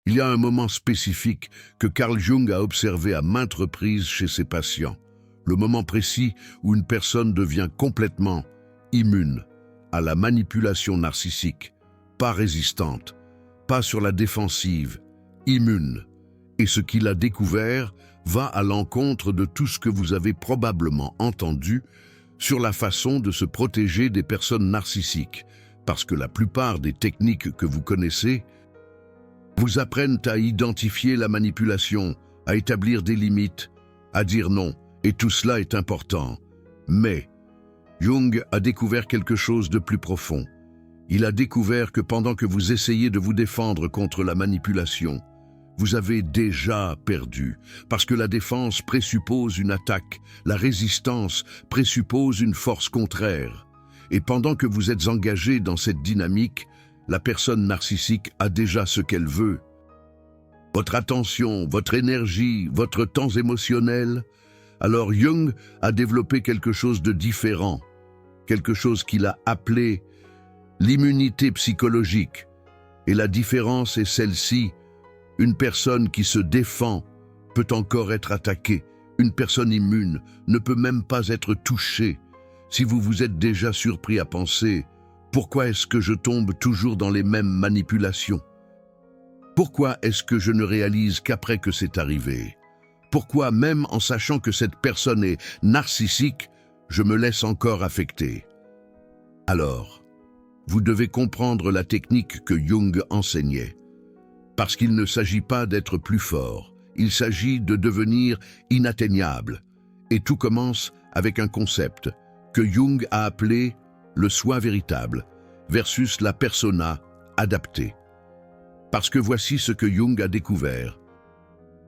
Il y a un moment spécifique que Carl Jung a observé à maintes reprises chez ses patients. Le moment précis où une personne devient complètement immune à la manipulation narcissique, pas résistante, pas sur la défensive, immune. Et ce qu'il a découvert va à l'encontre de tout ce que vous avez probablement entendu sur la façon de se protéger des personnes narcissiques, parce que la plupart des techniques que vous connaissez vous apprennent à identifier la manipulation, à établir des limites, à dire non, et tout cela est important. Mais Jung a découvert quelque chose de plus profond. Il a découvert que pendant que vous essayez de vous défendre contre la manipulation, vous avez déjà perdu, parce que la défense présuppose une attaque, la résistance présuppose une force contraire. Et pendant que vous êtes engagé dans cette dynamique, la personne narcissique a déjà ce qu'elle veut. Votre attention, votre énergie, votre temps émotionnel. Alors Jung a développé quelque chose de différent, quelque chose qu'il a appelé l'immunité psychologique. Et la différence est celle-ci. Une personne qui se défend peut encore être attaquée. Une personne immune ne peut même pas être touchée. Si vous vous êtes déjà surpris à penser « Pourquoi est-ce que je tombe toujours dans les mêmes manipulations? Pourquoi est-ce que je ne réalise qu'après que c'est arrivé? Pourquoi, même en sachant que cette personne est narcissique, je me laisse encore affecter ?» Alors, vous devez comprendre la technique que Jung enseignait. Parce qu'il ne s'agit pas d'être plus fort, il s'agit de devenir inatteignable. Et tout commence avec un concept que Jung a appelé le soi véritable versus la persona adaptée. Parce que voici ce que Jung a découvert.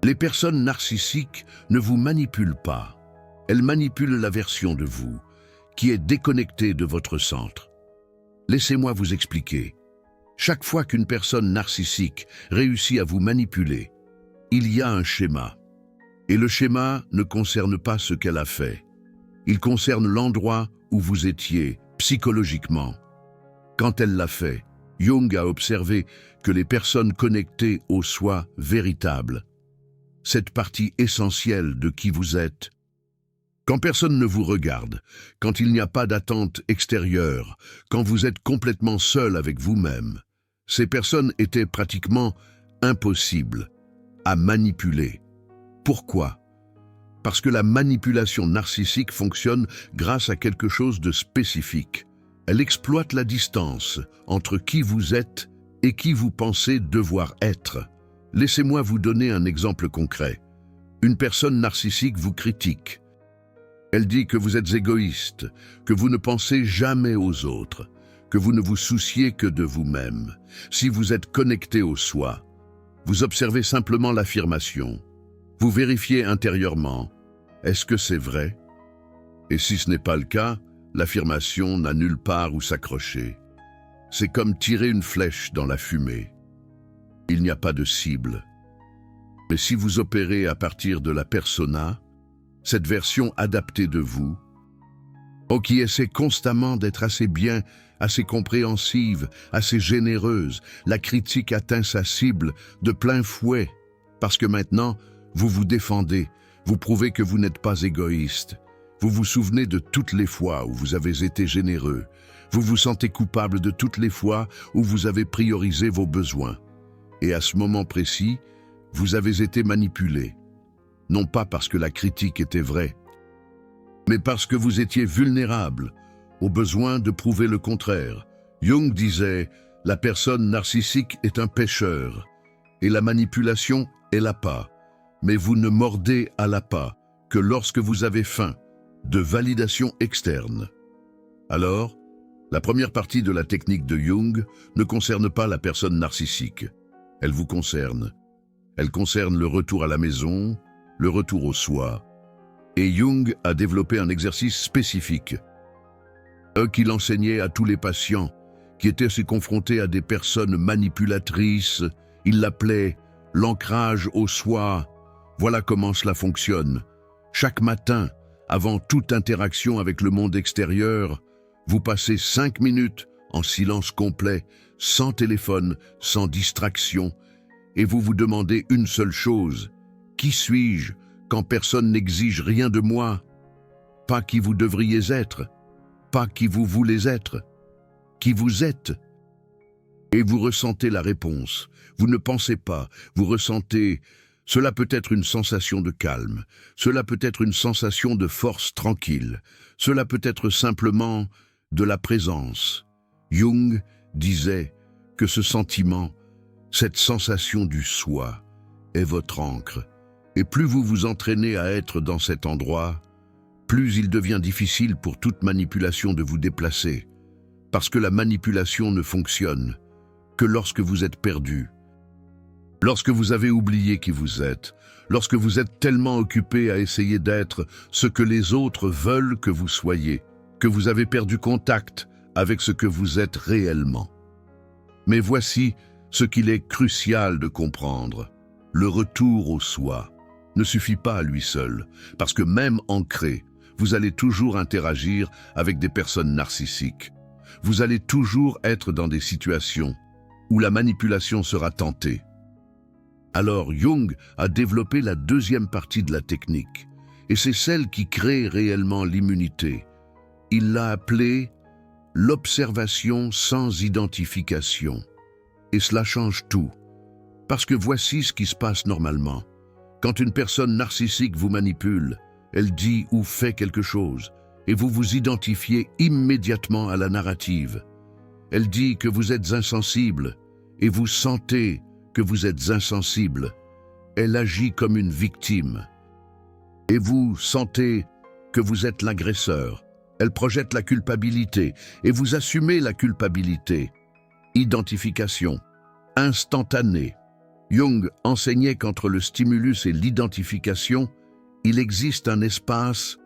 Les personnes narcissiques ne vous manipulent pas. Elles manipulent la version de vous qui est déconnectée de votre centre. Laissez-moi vous expliquer. Chaque fois qu'une personne narcissique réussit à vous manipuler, il y a un schéma. Et le schéma ne concerne pas ce qu'elle a fait. Il concerne l'endroit où vous étiez, psychologiquement. Quand elle l'a fait, Jung a observé que les personnes connectées au soi véritable, cette partie essentielle de qui vous êtes, quand personne ne vous regarde, quand il n'y a pas d'attente extérieure, quand vous êtes complètement seul avec vous-même, ces personnes étaient pratiquement impossibles à manipuler. Pourquoi? Parce que la manipulation narcissique fonctionne grâce à quelque chose de spécifique. Elle exploite la distance entre qui vous êtes et qui vous pensez devoir être. Laissez-moi vous donner un exemple concret. Une personne narcissique vous critique. Elle dit que vous êtes égoïste, que vous ne pensez jamais aux autres, que vous ne vous souciez que de vous-même. Si vous êtes connecté au soi, vous observez simplement l'affirmation. Vous vérifiez intérieurement. Est-ce que c'est vrai? Et si ce n'est pas le cas, l'affirmation n'a nulle part où s'accrocher. C'est comme tirer une flèche dans la fumée. Il n'y a pas de cible. Mais si vous opérez à partir de la persona, cette version adaptée de vous, qui essaie constamment d'être assez bien, assez compréhensive, assez généreuse, la critique atteint sa cible de plein fouet, parce que maintenant, vous vous défendez, vous prouvez que vous n'êtes pas égoïste. Vous vous souvenez de toutes les fois où vous avez été généreux. Vous vous sentez coupable de toutes les fois où vous avez priorisé vos besoins. Et à ce moment précis, vous avez été manipulé. Non pas parce que la critique était vraie, mais parce que vous étiez vulnérable au besoin de prouver le contraire. Jung disait « La personne narcissique est un pêcheur et la manipulation est l'appât. Mais vous ne mordez à l'appât que lorsque vous avez faim de validation externe. » Alors, la première partie de la technique de Jung ne concerne pas la personne narcissique. Elle vous concerne. Elle concerne le retour à la maison, le retour au soi. Et Jung a développé un exercice spécifique qu'il enseignait à tous les patients qui étaient se confrontés à des personnes manipulatrices. Il l'appelait l'ancrage au soi. Voilà comment cela fonctionne. Chaque matin, avant toute interaction avec le monde extérieur, vous passez 5 minutes en silence complet, sans téléphone, sans distraction, et vous vous demandez une seule chose. Qui suis-je quand personne n'exige rien de moi? Pas qui vous devriez être, pas qui vous voulez être, qui vous êtes. Et vous ressentez la réponse. Vous ne pensez pas, vous ressentez. Cela peut être une sensation de calme, cela peut être une sensation de force tranquille, cela peut être simplement de la présence. Jung disait que ce sentiment, cette sensation du soi, est votre ancre. Et plus vous vous entraînez à être dans cet endroit, plus il devient difficile pour toute manipulation de vous déplacer. Parce que la manipulation ne fonctionne que lorsque vous êtes perdu. Lorsque vous avez oublié qui vous êtes, lorsque vous êtes tellement occupé à essayer d'être ce que les autres veulent que vous soyez, que vous avez perdu contact avec ce que vous êtes réellement. Mais voici ce qu'il est crucial de comprendre. Le retour au soi ne suffit pas à lui seul, parce que même ancré, vous allez toujours interagir avec des personnes narcissiques. Vous allez toujours être dans des situations où la manipulation sera tentée. Alors Jung a développé la deuxième partie de la technique, et c'est celle qui crée réellement l'immunité. Il l'a appelée l'observation sans identification. Et cela change tout, parce que voici ce qui se passe normalement. Quand une personne narcissique vous manipule, elle dit ou fait quelque chose, et vous vous identifiez immédiatement à la narrative. Elle dit que vous êtes insensible, et vous sentez que vous êtes insensible. Elle agit comme une victime. Et vous sentez que vous êtes l'agresseur. Elle projette la culpabilité, et vous assumez la culpabilité. Identification instantanée. Jung enseignait qu'entre le stimulus et l'identification, il existe un espace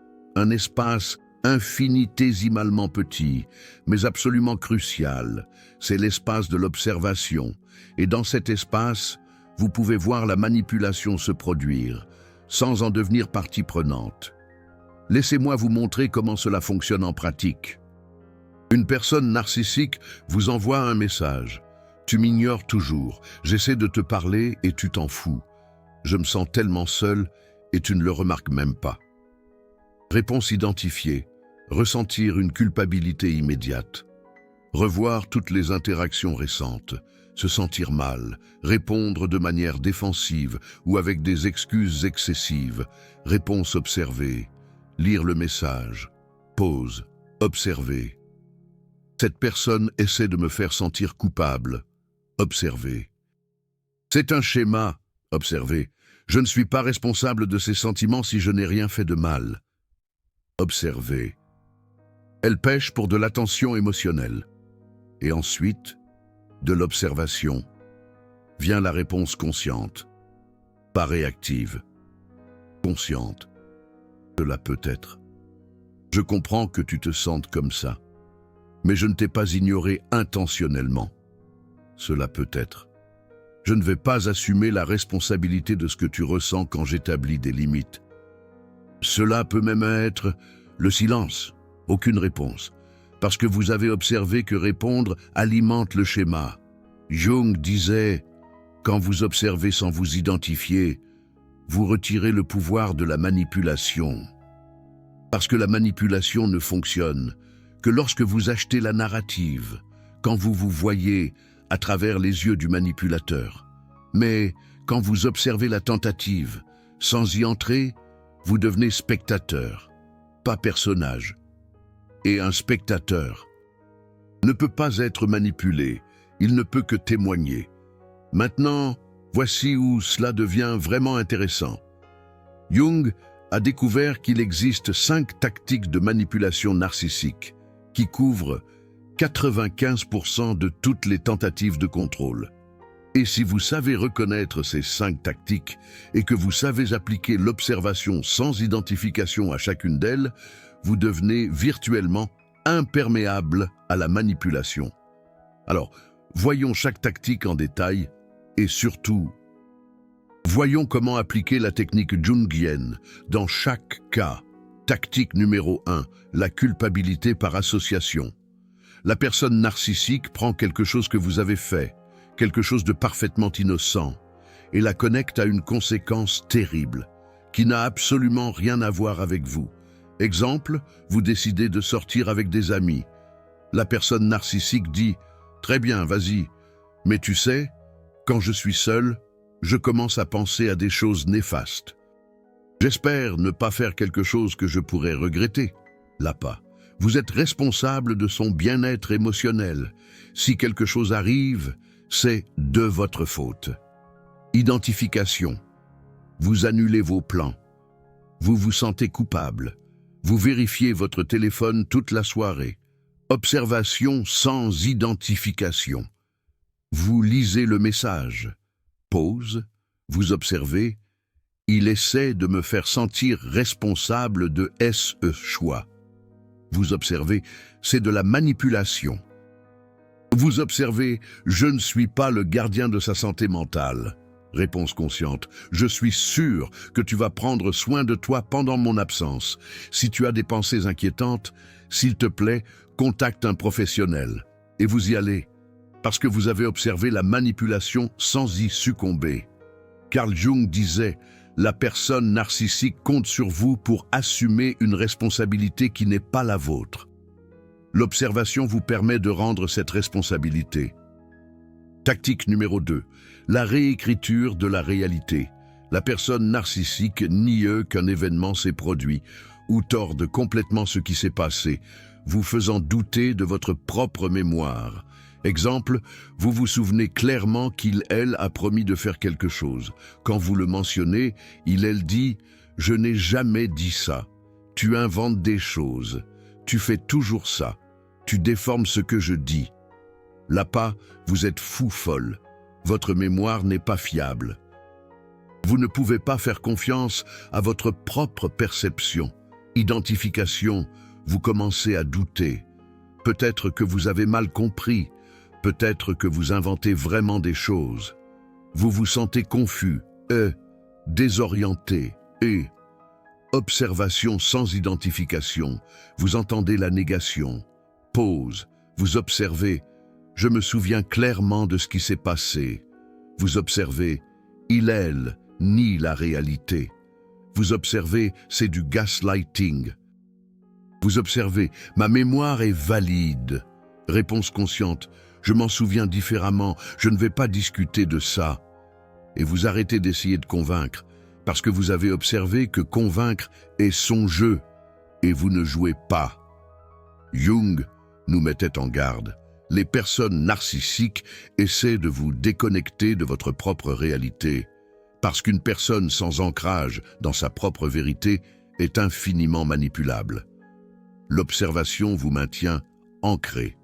infinitésimalement petit, mais absolument crucial. C'est l'espace de l'observation. Et dans cet espace, vous pouvez voir la manipulation se produire, sans en devenir partie prenante. Laissez-moi vous montrer comment cela fonctionne en pratique. Une personne narcissique vous envoie un message. Tu m'ignores toujours, j'essaie de te parler et tu t'en fous. Je me sens tellement seul et tu ne le remarques même pas. Réponse identifiée, ressentir une culpabilité immédiate. Revoir toutes les interactions récentes, se sentir mal, répondre de manière défensive ou avec des excuses excessives. Réponse observée, lire le message, pause, observer. Cette personne essaie de me faire sentir coupable. Observer. C'est un schéma. Observer. Je ne suis pas responsable de ces sentiments si je n'ai rien fait de mal. Observer. Elle pêche pour de l'attention émotionnelle. Et ensuite, de l'observation. Vient la réponse consciente. Pas réactive. Consciente. Cela peut être. Je comprends que tu te sentes comme ça. Mais je ne t'ai pas ignoré intentionnellement. Cela peut être. Je ne vais pas assumer la responsabilité de ce que tu ressens quand j'établis des limites. Cela peut même être le silence, aucune réponse, parce que vous avez observé que répondre alimente le schéma. Jung disait, quand vous observez sans vous identifier, vous retirez le pouvoir de la manipulation. Parce que la manipulation ne fonctionne que lorsque vous achetez la narrative, quand vous vous voyez à travers les yeux du manipulateur. Mais quand vous observez la tentative, sans y entrer, vous devenez spectateur, pas personnage. Et un spectateur ne peut pas être manipulé, il ne peut que témoigner. Maintenant, voici où cela devient vraiment intéressant. Jung a découvert qu'il existe 5 tactiques de manipulation narcissique qui couvrent 95% de toutes les tentatives de contrôle. Et si vous savez reconnaître ces 5 tactiques et que vous savez appliquer l'observation sans identification à chacune d'elles, vous devenez virtuellement imperméable à la manipulation. Alors, voyons chaque tactique en détail et surtout, voyons comment appliquer la technique jungienne dans chaque cas. Tactique numéro 1, la culpabilité par association. La personne narcissique prend quelque chose que vous avez fait, quelque chose de parfaitement innocent, et la connecte à une conséquence terrible, qui n'a absolument rien à voir avec vous. Exemple, vous décidez de sortir avec des amis. La personne narcissique dit « Très bien, vas-y, mais tu sais, quand je suis seul, je commence à penser à des choses néfastes. J'espère ne pas faire quelque chose que je pourrais regretter. » L'appât. Vous êtes responsable de son bien-être émotionnel. Si quelque chose arrive, c'est de votre faute. Identification. Vous annulez vos plans. Vous vous sentez coupable. Vous vérifiez votre téléphone toute la soirée. Observation sans identification. Vous lisez le message. Pause. Vous observez. Il essaie de me faire sentir responsable de ce choix. Vous observez, c'est de la manipulation. Vous observez, je ne suis pas le gardien de sa santé mentale. Réponse consciente, je suis sûr que tu vas prendre soin de toi pendant mon absence. Si tu as des pensées inquiétantes, s'il te plaît, contacte un professionnel. Et vous y allez, parce que vous avez observé la manipulation sans y succomber. Carl Jung disait, la personne narcissique compte sur vous pour assumer une responsabilité qui n'est pas la vôtre. L'observation vous permet de rendre cette responsabilité. Tactique numéro 2. La réécriture de la réalité. La personne narcissique nie qu'un événement s'est produit ou torde complètement ce qui s'est passé, vous faisant douter de votre propre mémoire. Exemple, vous vous souvenez clairement qu'il/elle a promis de faire quelque chose. Quand vous le mentionnez, il/elle dit « Je n'ai jamais dit ça. Tu inventes des choses. Tu fais toujours ça. Tu déformes ce que je dis. » L'appât, vous êtes fou folle. Votre mémoire n'est pas fiable. Vous ne pouvez pas faire confiance à votre propre perception. Identification, vous commencez à douter. Peut-être que vous avez mal compris. Peut-être que vous inventez vraiment des choses. Vous vous sentez confus, désorienté, observation sans identification. Vous entendez la négation. Pause. Vous observez. Je me souviens clairement de ce qui s'est passé. Vous observez. Il/elle nie la réalité. Vous observez, c'est du gaslighting. Vous observez. Ma mémoire est valide. Réponse consciente. Je m'en souviens différemment, je ne vais pas discuter de ça. Et vous arrêtez d'essayer de convaincre, parce que vous avez observé que convaincre est son jeu, et vous ne jouez pas. Jung nous mettait en garde. Les personnes narcissiques essaient de vous déconnecter de votre propre réalité, parce qu'une personne sans ancrage dans sa propre vérité est infiniment manipulable. L'observation vous maintient ancré.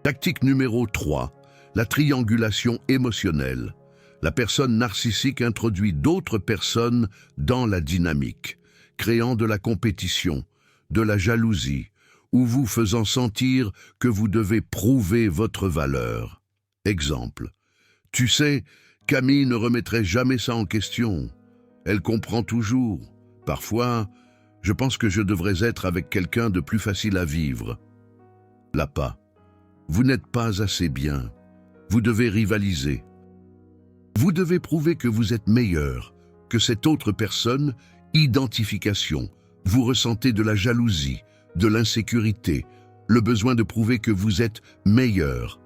Tactique numéro 3, la triangulation émotionnelle. La personne narcissique introduit d'autres personnes dans la dynamique, créant de la compétition, de la jalousie, ou vous faisant sentir que vous devez prouver votre valeur. Exemple, tu sais, Camille ne remettrait jamais ça en question. Elle comprend toujours. Parfois, je pense que je devrais être avec quelqu'un de plus facile à vivre. L'appât. Vous n'êtes pas assez bien. Vous devez rivaliser. Vous devez prouver que vous êtes meilleur que cette autre personne. Identification. Vous ressentez de la jalousie, de l'insécurité, le besoin de prouver que vous êtes meilleur.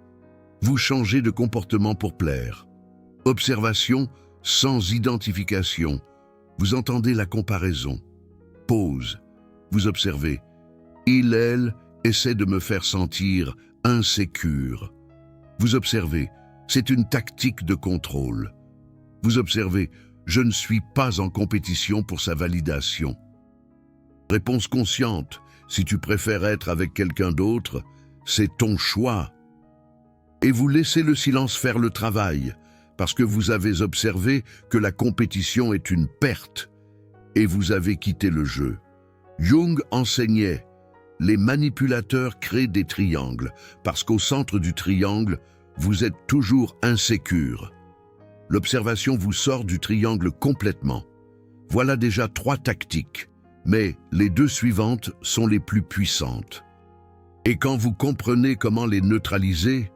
Vous changez de comportement pour plaire. Observation sans identification. Vous entendez la comparaison. Pause. Vous observez. Il/elle essaie de me faire sentir insécure. Vous observez, c'est une tactique de contrôle. Vous observez, je ne suis pas en compétition pour sa validation. Réponse consciente, si tu préfères être avec quelqu'un d'autre, c'est ton choix. Et vous laissez le silence faire le travail, parce que vous avez observé que la compétition est une perte, et vous avez quitté le jeu. Jung enseignait, les manipulateurs créent des triangles, parce qu'au centre du triangle, vous êtes toujours insécure. L'observation vous sort du triangle complètement. Voilà déjà 3 tactiques, mais les 2 suivantes sont les plus puissantes. Et quand vous comprenez comment les neutraliser,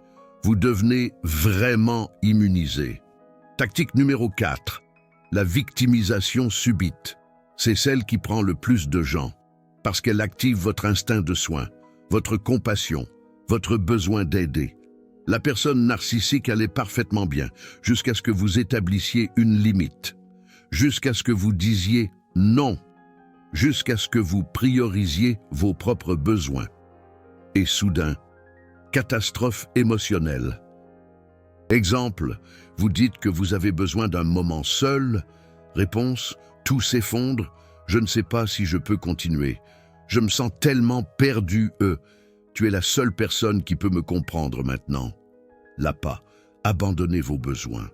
vous devenez vraiment immunisé. Tactique numéro 4. La victimisation subite. C'est celle qui prend le plus de gens, parce qu'elle active votre instinct de soin, votre compassion, votre besoin d'aider. La personne narcissique allait parfaitement bien, jusqu'à ce que vous établissiez une limite, jusqu'à ce que vous disiez non, jusqu'à ce que vous priorisiez vos propres besoins. Et soudain, catastrophe émotionnelle. Exemple, vous dites que vous avez besoin d'un moment seul. Réponse, tout s'effondre, je ne sais pas si je peux continuer. Je me sens tellement perdu, tu es la seule personne qui peut me comprendre maintenant. L'appât, abandonnez vos besoins.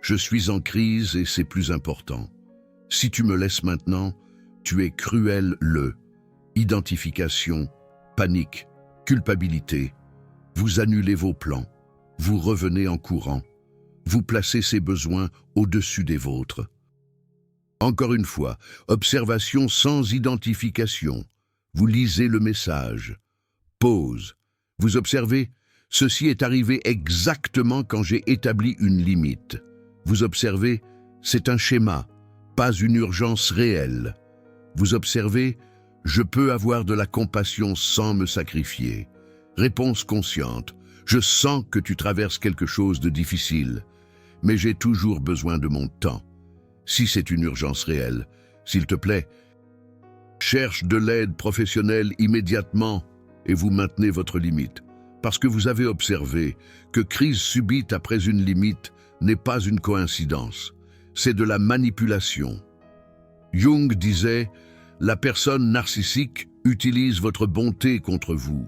Je suis en crise et c'est plus important. Si tu me laisses maintenant, tu es cruel. Identification, panique, culpabilité. Vous annulez vos plans. Vous revenez en courant. Vous placez ces besoins au-dessus des vôtres. Encore une fois, observation sans identification. Vous lisez le message. Pause. Vous observez, ceci est arrivé exactement quand j'ai établi une limite. Vous observez, c'est un schéma, pas une urgence réelle. Vous observez, je peux avoir de la compassion sans me sacrifier. Réponse consciente, je sens que tu traverses quelque chose de difficile, mais j'ai toujours besoin de mon temps. Si c'est une urgence réelle, s'il te plaît, cherche de l'aide professionnelle immédiatement et vous maintenez votre limite, parce que vous avez observé que crise subite après une limite n'est pas une coïncidence, c'est de la manipulation. Jung disait, la personne narcissique utilise votre bonté contre vous.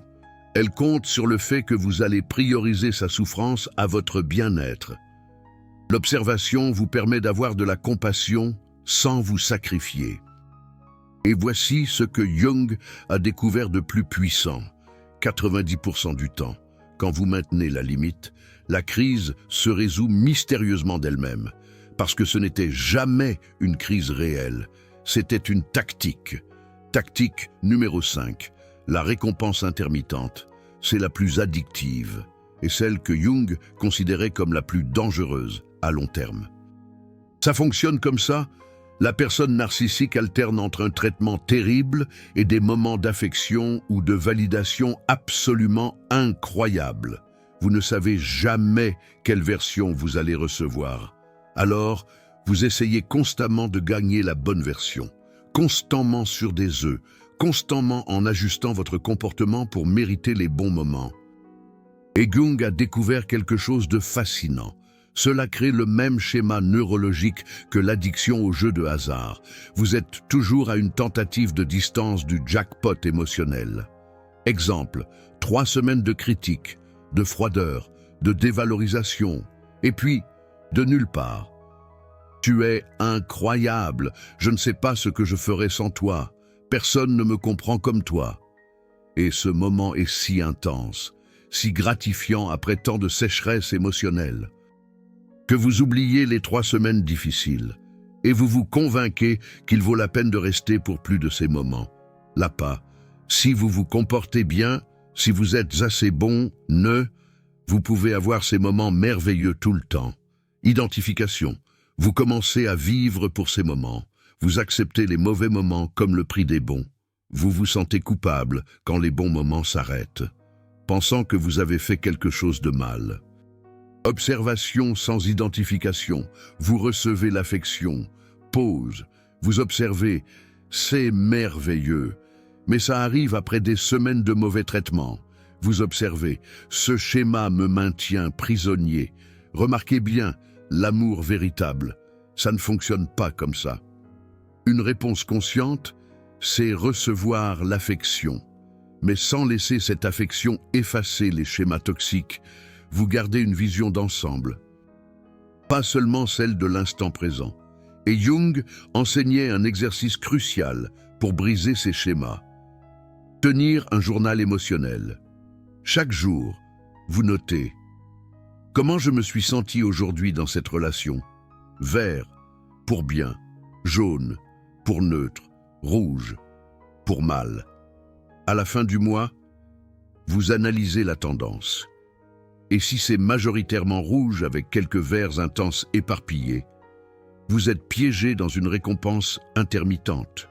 Elle compte sur le fait que vous allez prioriser sa souffrance à votre bien-être. L'observation vous permet d'avoir de la compassion sans vous sacrifier. Et voici ce que Jung a découvert de plus puissant. 90% du temps, quand vous maintenez la limite, la crise se résout mystérieusement d'elle-même, parce que ce n'était jamais une crise réelle, c'était une tactique. Tactique numéro 5, la récompense intermittente. C'est la plus addictive, et celle que Jung considérait comme la plus dangereuse à long terme. Ça fonctionne comme ça. La personne narcissique alterne entre un traitement terrible et des moments d'affection ou de validation absolument incroyables. Vous ne savez jamais quelle version vous allez recevoir. Alors, vous essayez constamment de gagner la bonne version, constamment sur des œufs, constamment en ajustant votre comportement pour mériter les bons moments. Et Jung a découvert quelque chose de fascinant. Cela crée le même schéma neurologique que l'addiction au jeu de hasard. Vous êtes toujours à une tentative de distance du jackpot émotionnel. Exemple, 3 semaines de critiques, de froideur, de dévalorisation, et puis de nulle part. Tu es incroyable, je ne sais pas ce que je ferais sans toi, personne ne me comprend comme toi. Et ce moment est si intense, si gratifiant après tant de sécheresse émotionnelle, que vous oubliez les 3 semaines difficiles, et vous vous convainquez qu'il vaut la peine de rester pour plus de ces moments. L'appât, si vous vous comportez bien, si vous êtes assez bon, vous pouvez avoir ces moments merveilleux tout le temps. Identification, vous commencez à vivre pour ces moments. Vous acceptez les mauvais moments comme le prix des bons. Vous vous sentez coupable quand les bons moments s'arrêtent, pensant que vous avez fait quelque chose de mal. Observation sans identification, vous recevez l'affection. Pause, vous observez, c'est merveilleux. Mais ça arrive après des semaines de mauvais traitements. Vous observez, ce schéma me maintient prisonnier. Remarquez bien, l'amour véritable, ça ne fonctionne pas comme ça. Une réponse consciente, c'est recevoir l'affection. Mais sans laisser cette affection effacer les schémas toxiques, vous gardez une vision d'ensemble, pas seulement celle de l'instant présent. Et Jung enseignait un exercice crucial pour briser ces schémas. Tenir un journal émotionnel. Chaque jour, vous notez « Comment je me suis senti aujourd'hui dans cette relation ?» Vert, pour bien, jaune, pour neutre, rouge, pour mal. À la fin du mois, vous analysez la tendance. Et si c'est majoritairement rouge avec quelques verts intenses éparpillés, vous êtes piégé dans une récompense intermittente.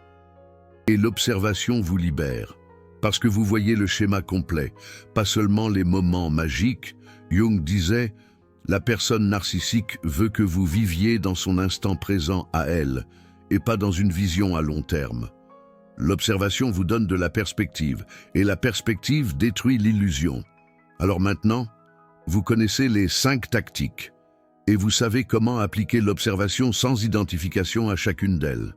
Et l'observation vous libère, parce que vous voyez le schéma complet, pas seulement les moments magiques. Jung disait, la personne narcissique veut que vous viviez dans son instant présent à elle, et pas dans une vision à long terme. L'observation vous donne de la perspective, et la perspective détruit l'illusion. Alors maintenant, vous connaissez les 5 tactiques, et vous savez comment appliquer l'observation sans identification à chacune d'elles.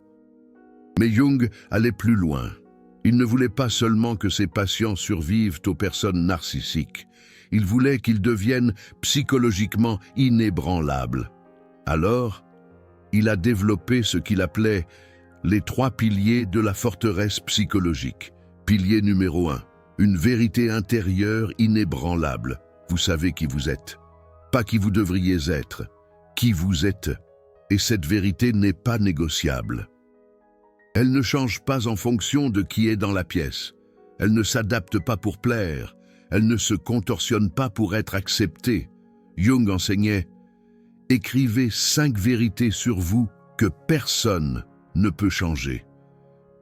Mais Jung allait plus loin. Il ne voulait pas seulement que ses patients survivent aux personnes narcissiques. Il voulait qu'ils deviennent psychologiquement inébranlables. Alors, il a développé ce qu'il appelait les 3 piliers de la forteresse psychologique. Pilier numéro 1, une vérité intérieure inébranlable. Vous savez qui vous êtes. Pas qui vous devriez être, qui vous êtes. Et cette vérité n'est pas négociable. Elle ne change pas en fonction de qui est dans la pièce. Elle ne s'adapte pas pour plaire. Elle ne se contorsionne pas pour être acceptée. Jung enseignait « Écrivez 5 vérités sur vous que personne ne peut changer.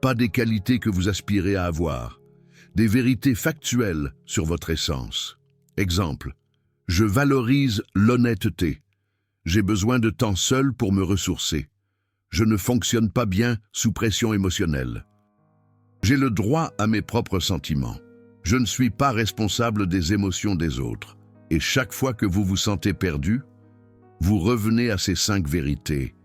Pas des qualités que vous aspirez à avoir. Des vérités factuelles sur votre essence. Exemple, je valorise l'honnêteté. J'ai besoin de temps seul pour me ressourcer. Je ne fonctionne pas bien sous pression émotionnelle. J'ai le droit à mes propres sentiments. Je ne suis pas responsable des émotions des autres. Et chaque fois que vous vous sentez perdu, vous revenez à ces 5 vérités.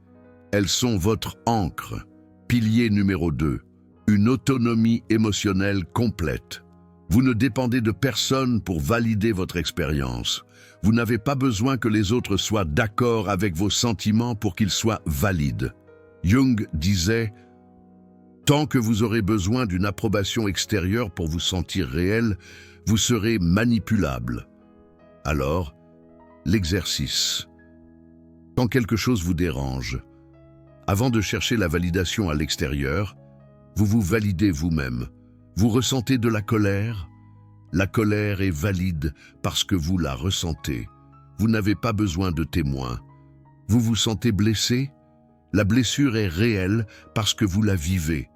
Elles sont votre ancre. Pilier numéro 2. Une autonomie émotionnelle complète. Vous ne dépendez de personne pour valider votre expérience. Vous n'avez pas besoin que les autres soient d'accord avec vos sentiments pour qu'ils soient valides. Jung disait « Tant que vous aurez besoin d'une approbation extérieure pour vous sentir réel, vous serez manipulable. » Alors, l'exercice. Quand quelque chose vous dérange, avant de chercher la validation à l'extérieur, vous vous validez vous-même. Vous ressentez de la colère? La colère est valide parce que vous la ressentez. Vous n'avez pas besoin de témoins. Vous vous sentez blessé? La blessure est réelle parce que vous la vivez.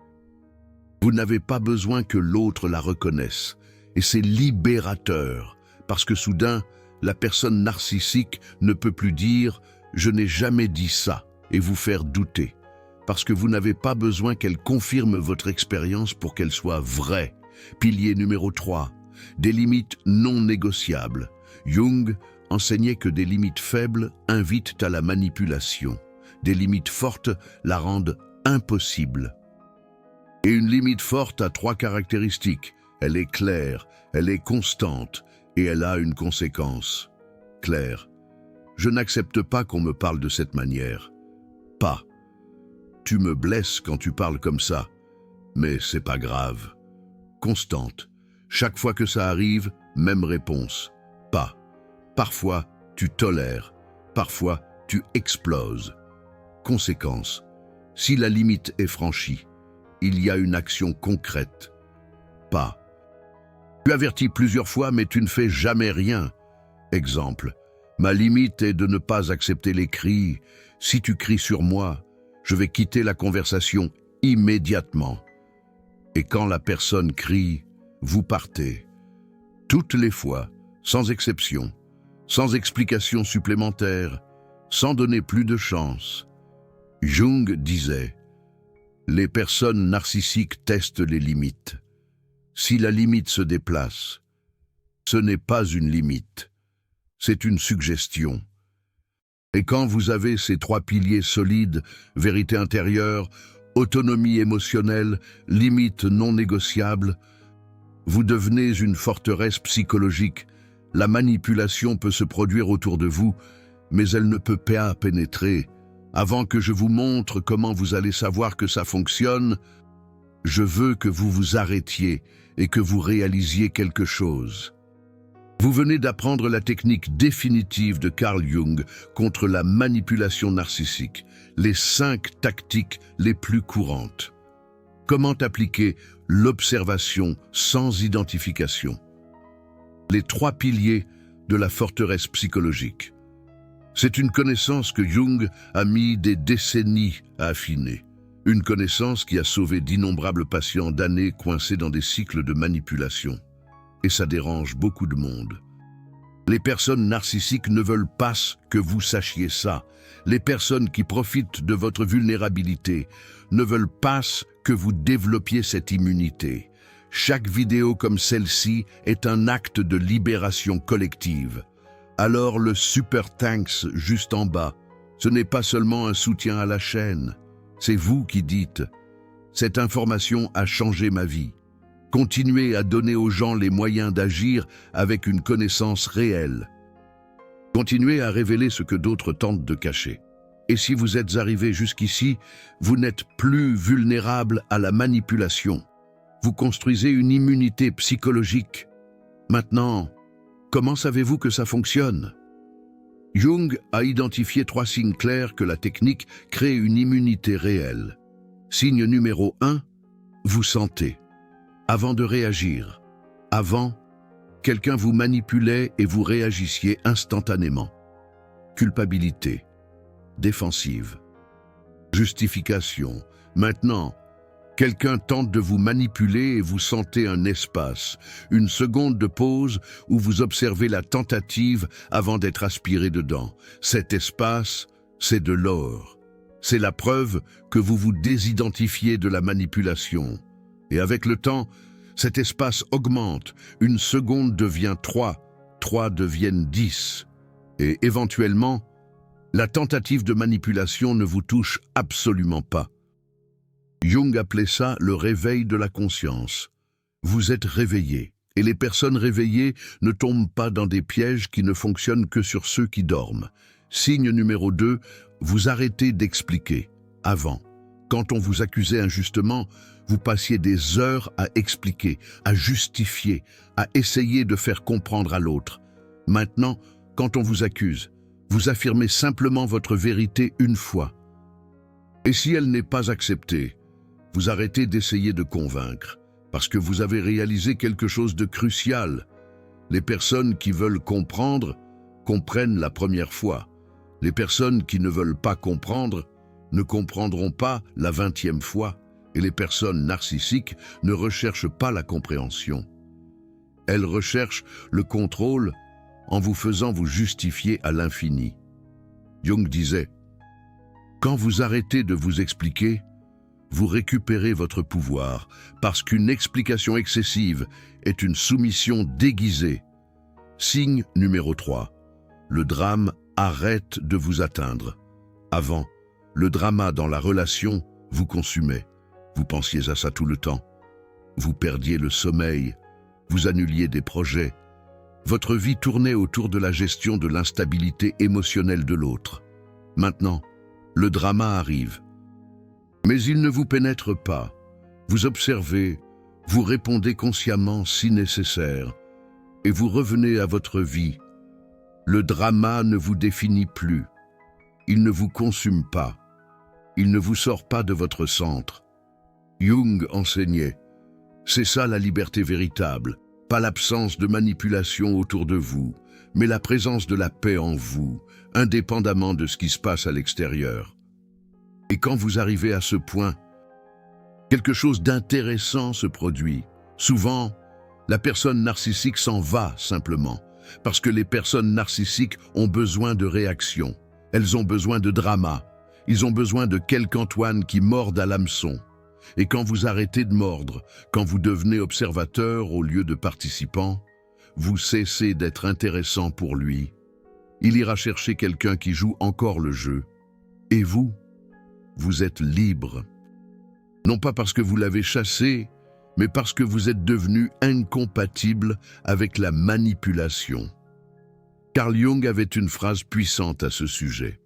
Vous n'avez pas besoin que l'autre la reconnaisse. Et c'est libérateur, parce que soudain, la personne narcissique ne peut plus dire « je n'ai jamais dit ça » et vous faire douter. Parce que vous n'avez pas besoin qu'elle confirme votre expérience pour qu'elle soit vraie. Pilier numéro 3, des limites non négociables. Jung enseignait que des limites faibles invitent à la manipulation. Des limites fortes la rendent impossible. Et une limite forte a 3 caractéristiques. Elle est claire, elle est constante et elle a une conséquence. Claire. Je n'accepte pas qu'on me parle de cette manière. Pas. Tu me blesses quand tu parles comme ça, mais c'est pas grave. Constante. Chaque fois que ça arrive, même réponse. Pas. Parfois, tu tolères. Parfois, tu exploses. Conséquence. Si la limite est franchie, il y a une action concrète. Pas. Tu avertis plusieurs fois, mais tu ne fais jamais rien. Exemple. Ma limite est de ne pas accepter les cris. Si tu cries sur moi, je vais quitter la conversation immédiatement. Et quand la personne crie, vous partez. Toutes les fois, sans exception, sans explication supplémentaire, sans donner plus de chance. Jung disait, les personnes narcissiques testent les limites. Si la limite se déplace, ce n'est pas une limite, c'est une suggestion. Et quand vous avez ces 3 piliers solides, vérité intérieure, autonomie émotionnelle, limites non négociables, vous devenez une forteresse psychologique. La manipulation peut se produire autour de vous, mais elle ne peut pas pénétrer. Avant que je vous montre comment vous allez savoir que ça fonctionne, je veux que vous vous arrêtiez et que vous réalisiez quelque chose. Vous venez d'apprendre la technique définitive de Carl Jung contre la manipulation narcissique, les 5 tactiques les plus courantes. Comment appliquer l'observation sans identification? Les 3 piliers de la forteresse psychologique. C'est une connaissance que Jung a mis des décennies à affiner. Une connaissance qui a sauvé d'innombrables patients d'années coincés dans des cycles de manipulation. Et ça dérange beaucoup de monde. Les personnes narcissiques ne veulent pas que vous sachiez ça. Les personnes qui profitent de votre vulnérabilité ne veulent pas que vous développiez cette immunité. Chaque vidéo comme celle-ci est un acte de libération collective. Alors le Super Thanks juste en bas, ce n'est pas seulement un soutien à la chaîne. C'est vous qui dites « Cette information a changé ma vie ». Continuez à donner aux gens les moyens d'agir avec une connaissance réelle. Continuez à révéler ce que d'autres tentent de cacher. Et si vous êtes arrivé jusqu'ici, vous n'êtes plus vulnérable à la manipulation. Vous construisez une immunité psychologique. Maintenant, comment savez-vous que ça fonctionne? Jung a identifié 3 signes clairs que la technique crée une immunité réelle. Signe numéro 1, vous sentez. Avant de réagir. Avant, quelqu'un vous manipulait et vous réagissiez instantanément. Culpabilité. Défensive. Justification. Maintenant, quelqu'un tente de vous manipuler et vous sentez un espace, une seconde de pause où vous observez la tentative avant d'être aspiré dedans. Cet espace, c'est de l'or. C'est la preuve que vous vous désidentifiez de la manipulation. Et avec le temps, cet espace augmente. Une seconde devient 3, 3 deviennent 10. Et éventuellement, la tentative de manipulation ne vous touche absolument pas. Jung appelait ça le réveil de la conscience. Vous êtes réveillé. Et les personnes réveillées ne tombent pas dans des pièges qui ne fonctionnent que sur ceux qui dorment. Signe numéro 2, vous arrêtez d'expliquer. Avant, quand on vous accusait injustement, vous passiez des heures à expliquer, à justifier, à essayer de faire comprendre à l'autre. Maintenant, quand on vous accuse, vous affirmez simplement votre vérité une fois. Et si elle n'est pas acceptée, vous arrêtez d'essayer de convaincre, parce que vous avez réalisé quelque chose de crucial. Les personnes qui veulent comprendre, comprennent la première fois. Les personnes qui ne veulent pas comprendre, ne comprendront pas la 20e fois. Et les personnes narcissiques ne recherchent pas la compréhension. Elles recherchent le contrôle en vous faisant vous justifier à l'infini. Jung disait, « Quand vous arrêtez de vous expliquer, vous récupérez votre pouvoir, parce qu'une explication excessive est une soumission déguisée. » Signe numéro 3. Le drame arrête de vous atteindre. Avant, le drama dans la relation vous consumait. Vous pensiez à ça tout le temps. Vous perdiez le sommeil. Vous annuliez des projets. Votre vie tournait autour de la gestion de l'instabilité émotionnelle de l'autre. Maintenant, le drama arrive. Mais il ne vous pénètre pas. Vous observez, vous répondez consciemment si nécessaire, et vous revenez à votre vie. Le drama ne vous définit plus. Il ne vous consume pas. Il ne vous sort pas de votre centre. Jung enseignait, c'est ça la liberté véritable, pas l'absence de manipulation autour de vous, mais la présence de la paix en vous, indépendamment de ce qui se passe à l'extérieur. Et quand vous arrivez à ce point, quelque chose d'intéressant se produit. Souvent, la personne narcissique s'en va simplement, parce que les personnes narcissiques ont besoin de réaction. Elles ont besoin de drama. Ils ont besoin de quelqu'Antoine qui morde à l'hameçon. Et quand vous arrêtez de mordre, quand vous devenez observateur au lieu de participant, vous cessez d'être intéressant pour lui. Il ira chercher quelqu'un qui joue encore le jeu. Et vous êtes libre. Non pas parce que vous l'avez chassé, mais parce que vous êtes devenu incompatible avec la manipulation. Carl Jung avait une phrase puissante à ce sujet.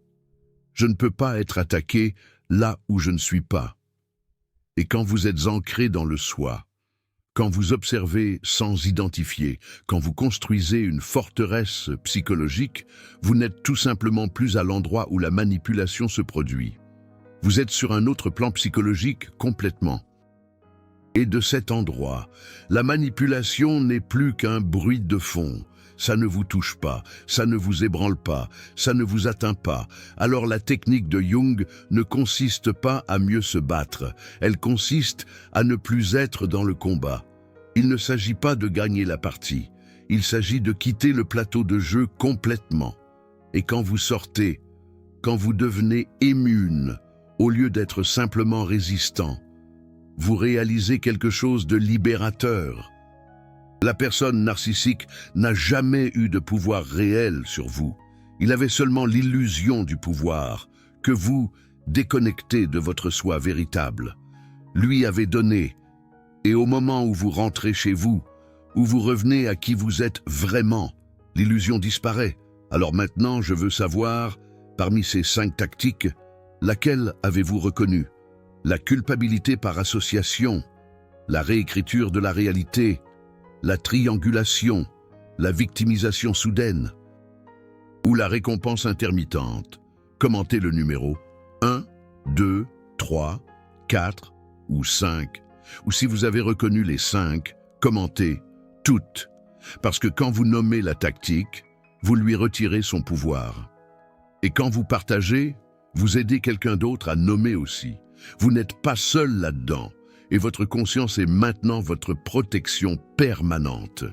Je ne peux pas être attaqué là où je ne suis pas. Et quand vous êtes ancré dans le soi, quand vous observez sans identifier, quand vous construisez une forteresse psychologique, vous n'êtes tout simplement plus à l'endroit où la manipulation se produit. Vous êtes sur un autre plan psychologique complètement. Et de cet endroit, la manipulation n'est plus qu'un bruit de fond. Ça ne vous touche pas, ça ne vous ébranle pas, ça ne vous atteint pas. Alors la technique de Jung ne consiste pas à mieux se battre, elle consiste à ne plus être dans le combat. Il ne s'agit pas de gagner la partie, il s'agit de quitter le plateau de jeu complètement. Et quand vous sortez, quand vous devenez immune, au lieu d'être simplement résistant, vous réalisez quelque chose de libérateur. La personne narcissique n'a jamais eu de pouvoir réel sur vous. Il avait seulement l'illusion du pouvoir, que vous, déconnecté de votre soi véritable, lui avez donné. Et au moment où vous rentrez chez vous, où vous revenez à qui vous êtes vraiment, l'illusion disparaît. Alors maintenant, je veux savoir, parmi ces 5 tactiques, laquelle avez-vous reconnue? La culpabilité par association, la réécriture de la réalité, la triangulation, la victimisation soudaine ou la récompense intermittente. Commentez le numéro 1, 2, 3, 4 ou 5. Ou si vous avez reconnu les 5, commentez toutes. Parce que quand vous nommez la tactique, vous lui retirez son pouvoir. Et quand vous partagez, vous aidez quelqu'un d'autre à nommer aussi. Vous n'êtes pas seul là-dedans. Et votre conscience est maintenant votre protection permanente.